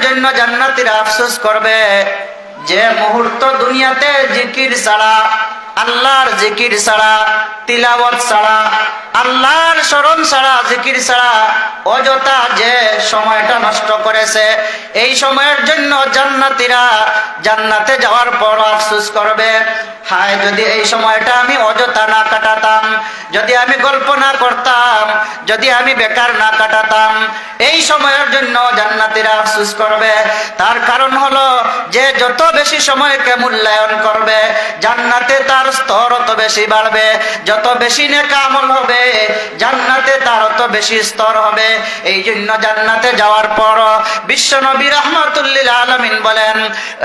জন্য জান্নাতীরা আফসোস করবে, যে মুহূর্ত দুনিয়াতে জিকির ছাড়া, আল্লাহর জিকির ছাড়া, তিলাওয়াত ছাড়া, আল্লাহর স্মরণ ছাড়া, জিকির ছাড়া অযথা যে সময়টা নষ্ট করেছে, এই সময়ের জন্য জান্নাতীরা জান্নাতে যাওয়ার পর আফসোস করবে, হায় যদি এই সময়টা আমি অযথা না কাটাতাম, যদি আমি গল্প না করতাম, যদি আমি বেকার না কাটাতাম। এই সময়ের জন্য জান্নাতীরা আফসোস করবে। তার কারণ হলো যে যত বেশি সময়কে মূল্যায়ন করবে, জান্নাতে তার স্তর তত বেশি বাড়বে। যত বেশি নেক আমল হবে, জান্নাতে তার তত বেশি স্তর হবে। এই জন্য জান্নাতে যাওয়ার পর বিশ্বনবী রাহমাতুল লিল আলামিন বলেন,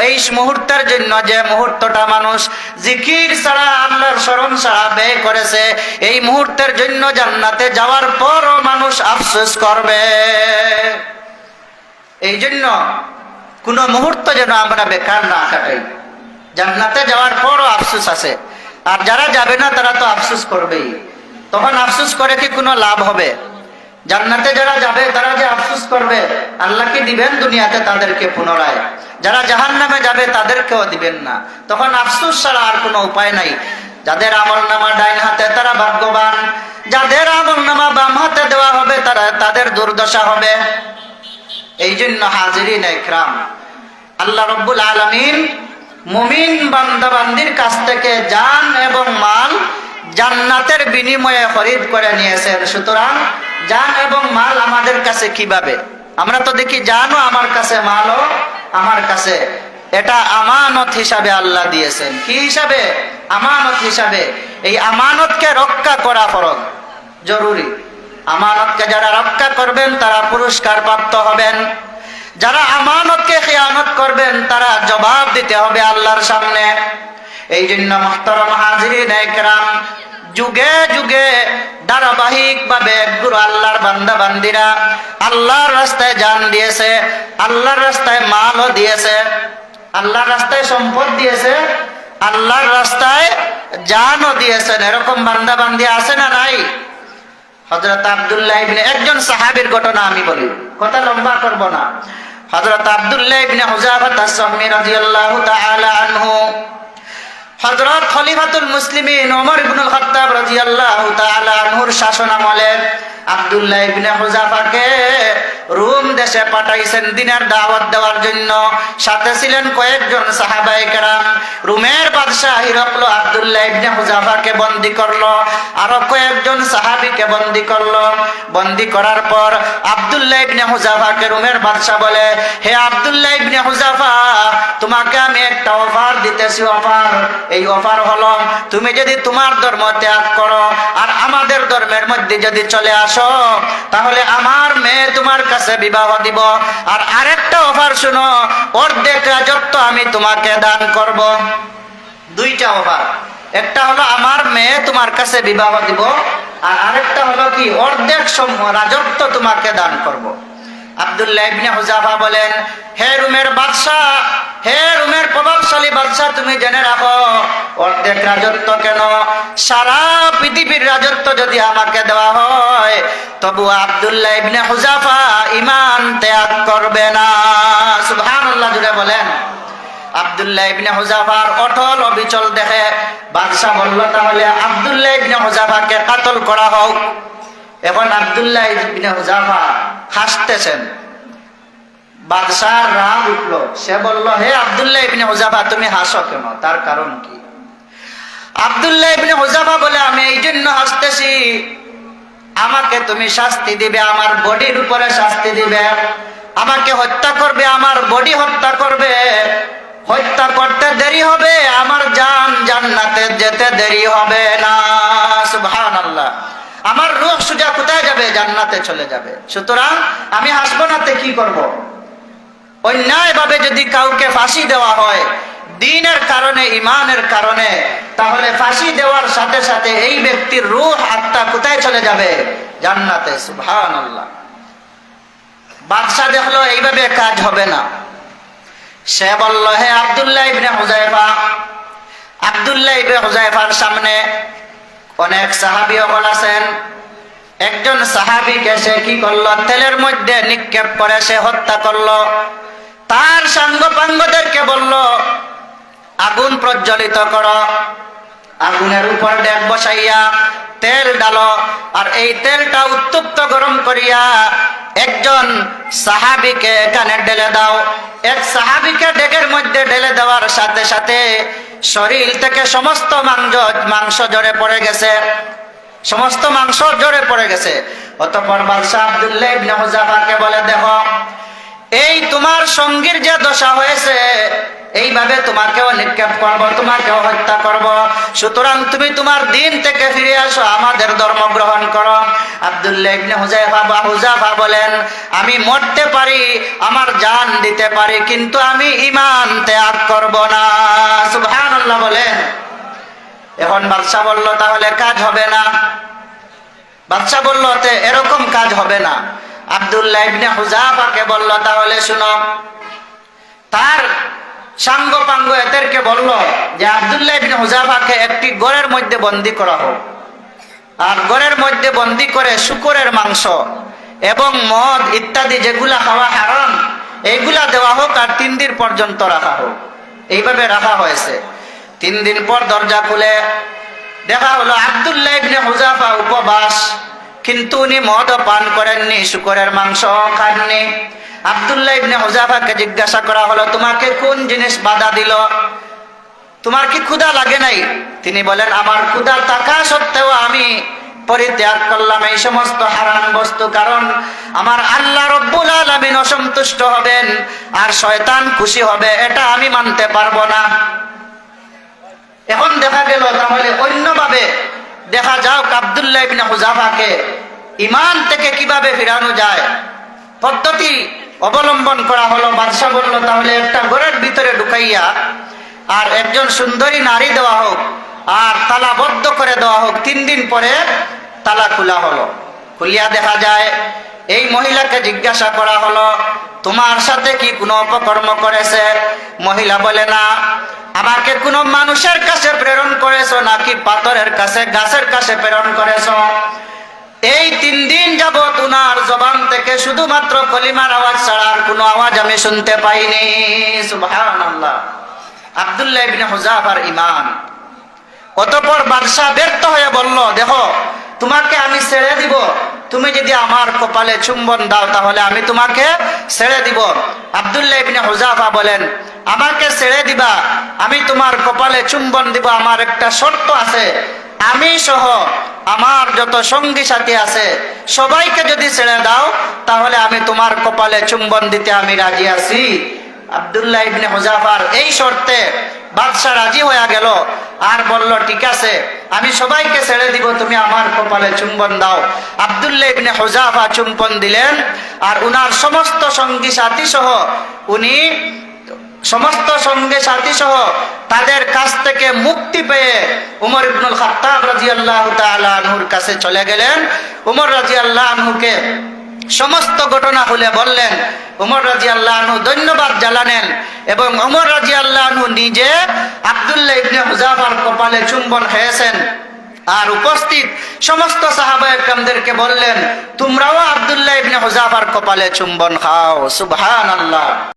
এই মুহূর্তের জন্য যে মুহূর্তটা মানুষ জিকির ছাড়া, আল্লাহর স্মরণ ছাড়া ব্যয় করেছে, এই মুহূর্তের জন্য জান্নাতে যাওয়ার পরও মানুষ আফসোস করবে। এই জন্য কোন মুহূর্ত যেন আমরা বেকার না কাটাই। জান্নাতে যাওয়ার পরও আফসোস আছে, আর যারা যাবে না তারা তো আফসোস করবেই। তখন আফসোস করে কি কোনো লাভ হবে? জান্নাতে যারা যাবে তারা যে আফসোস করবে, আল্লাহ কি দিবেন দুনিয়াতে তাদেরকে পুনরায়? যারা জাহান্নামে যাবে তাদেরকেও দিবেন না। তখন আফসোস ছাড়া আর কোনো উপায় নাই। যাদের আমলনামা ডাইন হাতে তারা ভাগ্যবান, যাদের আমলনামা বাম হাতে দেওয়া হবে তাদের দুর্দশা হবে। এই জন্য হাজিরিন ইকরাম, আল্লাহ রাব্বুল আলামিন মুমিন বান্দাবান্দির কাছ থেকে জান এবং মাল জান্নাতের বিনিময়ে খরিদ করে নিয়েছেন। সুতরাং জান এবং মাল আমাদের কাছে কিভাবে? আমরা তো দেখি জানও আমার কাছে, মালও আমার কাছে। এটা আমানত হিসাবে আল্লাহ দিয়েছেন। কি হিসাবে? আমানত হিসাবে। এই আমানতকে রক্ষা করা ফরজ, জরুরি। আমানতকে যারা রক্ষা করবেন তারা পুরস্কার প্রাপ্ত হবেন। যারা আমানতকে খিয়ানত করবেন তারা জবাব দিতে হবে আল্লাহর সামনে। এই জন্য মুহতারাম হাজিরিন ইকরাম, যুগে যুগে ধারাবাহিক ভাবে গুরু আল্লাহর বান্দা বান্দিরা আল্লাহর রাস্তায় জান দিয়েছে, আল্লাহর রাস্তায় মালও দিয়েছে, আল্লাহর রাস্তায় সম্পদ দিয়েছে, আল্লাহর রাস্তায় জানও দিয়েছেন। এরকম বান্দা বান্দি আছে না নাই? হযরত আব্দুল্লাহ ইবনে, একজন সাহাবীর ঘটনা আমি বলি, কথা লম্বা করব না। হযরত আব্দুল্লাহ ইবনে হুযাফা আস-সাহমি রাদিয়াল্লাহু তাআলা আনহু, হযরত খলিফাতুল মুসলিমিন ওমর ইবনুল খাত্তাব রাদিয়াল্লাহু তাআলা আনহুর শাসনামলে আব্দুল্লাহ ইবনে হুযাফাকে রোম দেশে পাঠাইছেন দিনের দাওয়াত দেওয়ার জন্য। সাথে ছিলেন কয়েকজন সাহাবায়ে কেরাম। রোমের বাদশাহ হিরকল আব্দুল্লাহ ইবনে হুযাফাকে বন্দী করলো, আরো কয়েকজন সাহাবীকে বন্দী করলো। বন্দী করার পর আব্দুল্লাহ ইবনে হুযাফাকে রোমের বাদশাহ বলে, হে আব্দুল্লাহ ইবনে হুযাফা, তোমাকে আমি একটা অফার দিতেছি। অফার, এই অফার হলো তুমি যদি তোমার ধর্ম ত্যাগ করো আর আমাদের ধর্মের মধ্যে যদি চলে আসো, তাহলে আমার মেয়ে তোমার কাছে বিবাহ দিব। আর আরেকটা অফার শুনো, অর্ধেক রাজত্ব আমি তোমাকে দান করব। দুইটা অফার, একটা হলো আমার মেয়ে তোমার কাছে বিবাহ দিব, আর আরেকটা হলো কি, অর্ধেক রাজত্ব তোমাকে দান করব। আব্দুল্লাহ ইবনে হুযাফা বলেন, হে রোমের বাদশাহ, হে রোমের প্রভাবশালী বাদশাহ, তুমি জেনে রাখো, অর্ধেক রাজত্ব কেন, সারা পৃথিবীর রাজত্ব যদি আমাকে দেওয়া হয়, তবু আব্দুল্লাহ ইবনে হুযাফা ঈমান ত্যাগ করবে না। সুবহানাল্লাহ, জুড়ে বলেন। আব্দুল্লাহ ইবনে হুযাফার অটল অবিচল দেখে বাদশাহ বলল, তাহলে আব্দুল্লাহ ইবনে হুযাফাকে কাতল করা হোক। এখন আব্দুল্লাহ ইবনে হুযাফা হাসতেছেন। বাদশার রাগ উঠলো। সে বলল, হে আব্দুল্লাহ ইবনে হুযাফা, তুমি হাসো কেন? তার কারণ কি? আব্দুল্লাহ ইবনে হুযাফা বলে, আমি এই জন্য হাসতেছি, আমাকে তুমি শাস্তি দিবে, আমার বডির উপরে শাস্তি দিবে, আমাকে হত্যা করবে, আমার বডি হত্যা করবে, হত্যা করতে দেরি হবে, আমার জান জান্নাতে যেতে দেরি হবে না। সুবহানাল্লাহ, আমার রূহ সোজা কোথায় যাবে? জান্নাতে চলে যাবে। সুতরাং আমি হাসবো না, কি করব? অন্যায় ভাবে যদি কাউকে ফাঁসি দেওয়া হয় দ্বীনের কারণে, ইমানের কারণে, তাহলে ফাঁসি দেওয়ার সাথে সাথে এই ব্যক্তির রূহ, আত্মা কোথায় চলে যাবে? জান্নাতে। সুবহানাল্লাহ। বাদশা দেখলো এইভাবে কাজ হবে না। সে বলল, হে আব্দুল্লাহ ইবনে হুযাফা। আব্দুল্লাহ ইবনে হুযাফার সামনে অনেক সাহাবী হল আছেন। একজন সাহাবীকে সে কি করলো? তেলের মধ্যে নিক্ষেপ করে সে হত্যা করলো। তার সাঙ্গপাঙ্গদেরকে বলল, আগুন প্রজ্বলিত করো, আগুনের উপর ডেক বসাইয়া তেল ডালো, আর এই তেলটা উত্তপ্ত গরম করিয়া একজন সাহাবীকে এখানে ঢেলে দাও। এক সাহাবীকে ডেকের মধ্যে ঢেলে দেওয়ার সাথে সাথে শরীর থেকে সমস্ত মাংস ঝরে পড়ে গেছে, সমস্ত মাংস ঝরে পড়ে গেছে। অতঃপর বাদশা আব্দুল্লাহ ইবনে হুযাফাকে বলে, দেখো এই তোমার সঙ্গীর যে দশা হয়েছে, এইভাবে তোমাকেও নিক্ষেপ করব, তোমাকেও হত্যা করব, সুতরাং তুমি তোমার দিন থেকে ফিরে আসো, আমাদের ধর্ম গ্রহণ করো। আব্দুল্লাহ ইবনে হুযাফা বলেন, আমি মরতে পারি, আমার জান দিতে পারি, কিন্তু আমি ঈমান ত্যাগ করব না। সুবহানাল্লাহ বলেন। এখন বাদশা বলল, তাহলে কাজ হবে না। বাদশা বলল, এরকম কাজ হবে না। আব্দুল্লাহ ইবনে হুযাফাকে বলল, তাহলে শুনো। তার সাঙ্গপাঙ্গ এদেরকে বলল যে আব্দুল্লাহ ইবনে হুযাফাকে একটি ঘরের মধ্যে বন্দী করা হোক, আর ঘরের মধ্যে বন্দী করে শূকরের মাংস এবং মদ ইত্যাদি যেগুলা খাওয়া হারাম এইগুলা দেওয়া হোক, আর 3 দিন পর্যন্ত রাখা হোক। এইভাবে রাখা হয়েছে। 3 দিন পর দরজা খুলে দেখা হলো আব্দুল্লাহ ইবনে হুযাফা উপবাস, কিন্তু উনি মদ পান করেননি, শূকরের মাংস খাননি। আব্দুল্লাহ ইবনে হুযাফাকে জিজ্ঞাসা করা হলো, তোমাকে কোন জিনিস বাধা দিল? তোমার কি ক্ষুধা লাগে নাই? তিনি বলেন, আমার ক্ষুধা থাকা সত্ত্বেও আমি পরিত্যাগ করলাম এই সমস্ত হারাম বস্তু, কারণ আমার আল্লাহ রব্বুল আলামিন অসন্তুষ্ট হবেন আর শয়তান খুশি হবে, এটা আমি মানতে পারবো না। এখন দেখা গেল তাহলে অন্যভাবে দেখা যাক আব্দুল্লাহ ইবনে হুযাফাকে ঈমান থেকে কিভাবে ফিরানো যায়, পদ্ধতি অবলম্বন করা হলো। বাদশা বলল, তাহলে একটা ঘরের ভিতরে ঢুকাইয়া আর একজন সুন্দরী নারী দেওয়া হোক, আর তালাবদ্ধ করে দেওয়া হোক। 3 দিন পরে তালা খোলা হলো। খুলিয়া দেখা যায় এই মহিলাকে জিজ্ঞাসা করা হলো, তোমার সাথে কি কোনো অপকর্ম করেছে? মহিলা বলে, না। আমাকে কোনো মানুষের কাছে প্রেরণ করেছো নাকি পাথরের কাছে, গাছের কাছে প্রেরণ করেছো? এই 3 দিন যাবত উনার জবান থেকে শুধুমাত্র কলিমার আওয়াজ ছাড়া আর কোনো আওয়াজ আমি শুনতে পাইনি। সুবহানাল্লাহ। আব্দুল্লাহ ইবনে হুযাফার ঈমান। অতঃপর বাদশা ব্যর্থ হয়ে বলল, দেখো তোমাকে আমি ছেড়ে দিব, তুমি যদি আমার কপালে চুম্বন দাও তাহলে আমি তোমাকে ছেড়ে দিব। আব্দুল্লাহ ইবনে হুযাফা বলেন, আমাকে ছেড়ে দিবা, আমি তোমার কপালে চুম্বন দিব, আমার একটা শর্ত আছে, আমি সহ আমার যত সঙ্গী সাথী আছে সবাইকে যদি ছেড়ে দাও তাহলে আমি তোমার কপালে চুম্বন দিতে আমি রাজি আছি। আব্দুল্লাহ ইবনে হুযাফার এই শর্তে বাদশা রাজি হয়ে গেল আর বলল, ঠিক আছে, আমি সবাইকে ছেড়ে দিব, তুমি আমার কপালে চুম্বন দাও। আব্দুল্লাহ ইবনে হুযাফা চুম্বন দিলেন, আর উনার সমস্ত সঙ্গী সাথী সহ উনি তাদের কাছ থেকে মুক্তি পেয়ে উমর ইবনুল খাত্তাব রাদিয়াল্লাহু তাআলা আনহুর কাছে চলে গেলেন। উমর রাদিয়াল্লাহু আনহুকে সমস্ত ঘটনা খুলে বললেন। উমর রাদিয়াল্লাহু আনহু ধন্যবাদ জানালেন এবং উমর রাদিয়াল্লাহু আনহু নিজে আব্দুল্লাহ ইবনে হুযাফার কপালে চুম্বন খেয়েছেন। আর উপস্থিত সমস্ত সাহাবায়ে কেরামদেরকে বললেন, তোমরাও আব্দুল্লাহ ইবনে হুযাফার কপালে চুম্বন খাও। সুবহানাল্লাহ।